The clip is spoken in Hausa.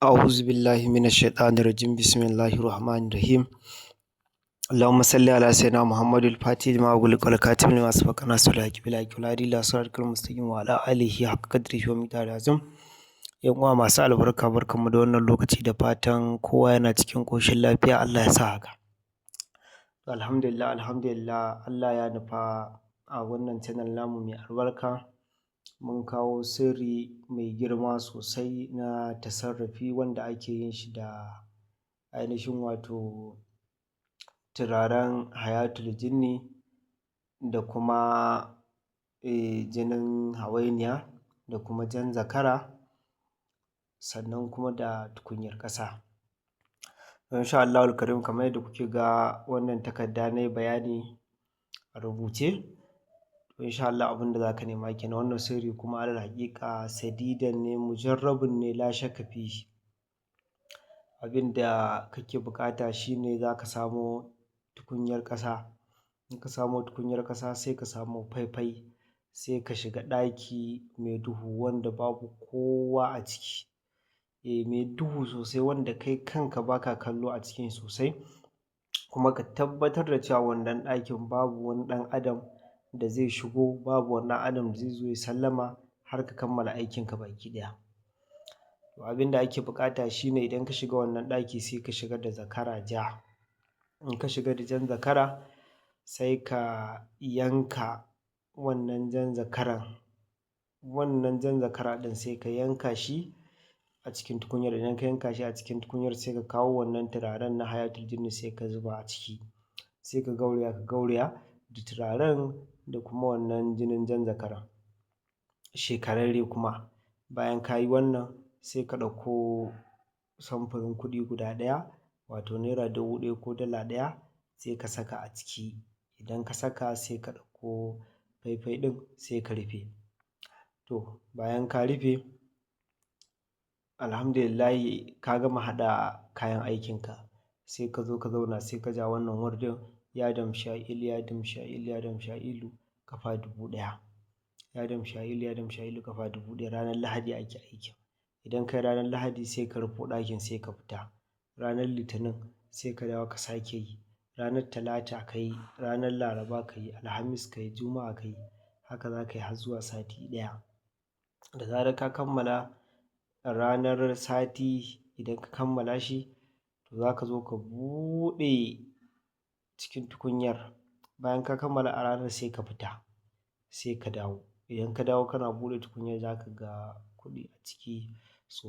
أعوذ بالله من الشيطان الرجيم بسم الله الرحمن الرحيم اللهم صل على سيدنا محمد الفاتح لما أغلق والكاتب لما سبق ناصر الحق بالحق والهادي إلى صراطك المستقيم وعلى آله حق قدره ومقداره العظيم. Yan uwa masu albarka, barkanmu da wannan lokaci, da fatan kowa yana cikin ƙoshin lafiya. Allah ya sa haka. Alhamdulillah Allah ya nufa a wannan channel namu mai albarka mun kawo sirri mai girma sosai na tasarrufi wanda ake yin shi da ainihin wato turaren hayatul jinni da kuma jinin hawainiya da kuma jan zakara, sannan kuma da tukunyar ƙasa. Insha Allahul Karim, kamar yadda kuke ga wannan takarda na yi bayani a rubuce, insha Allah abin da za ka nema kenan. Wannan sirri kuma alal haƙiƙa sadidan ne, mujarrabun ne, la shakka fihi. Abin da kake buƙata shine za ka samo tukunyar ƙasa. In ka samo tukunyar ƙasa sai ka samo faifai, sai ka shiga ɗaki mai duhu wanda babu kowa a ciki, mai duhu sosai wanda kai kanka baka kallo a cikin sosai, kuma ka tabbatar da cewa wannan ɗakin babu wani ɗan adam da zai shigo, babu wani ɗan adam da zai zo ya sallama har ka kammala aikinka baki ɗaya. To abin da ake buƙata shine idan ka shiga wannan ɗaki sai ka shiga da zakara ja. In ka shiga da jan zakara sai ka yanka wannan jan zakaran, wannan jan zakara ɗin sai ka yanka shi a cikin tukunyar. Idan ka yanka shi a cikin tukunyar sai ka kawo wannan turaren na hayatul jinni sai ka zuba a ciki, sai ka gauraya da turaren da kuma wannan jinin jan zakaran shekararre kuma. Bayan ka yi wannan sai ka ɗauko samfurin kuɗi guda ɗaya, wato naira 1000 ko dala ɗaya, sai ka saka a ciki. Idan ka saka sai ka ɗauko faifai ɗin sai ka rufe. To bayan ka rufe, alhamdulillahi ka gama haɗa kayan aikinka, sai ka zo ka zauna sai ka ja wannan wurdin ya damsha'ilu ya damsha'ilu ya damsha'ilu ƙafa 1000, ya damsha'ilu ya damsha'ilu ƙafa 1000. Ranar Lahadi ake aikin. Idan ka yi ranar Lahadi sai ka rufe ɗakin sai ka fita. Ranar Litinin sai ka dawo ka sake yi. Ranar Talata ka yi, ranar Laraba ka yi, Alhamis ka yi, Juma'a ka yi. Haka za ka yi har zuwa sati ɗaya. Da zarar ka kammala ranar sati, idan ka kammala shi to za ka zo ka buɗe cikin tukunyar. Bayan ka kammala a ranar sai ka fita, sai ka dawo. Idan ka dawo kana buɗe tukunyar za ka ga kuɗi a ciki sosai.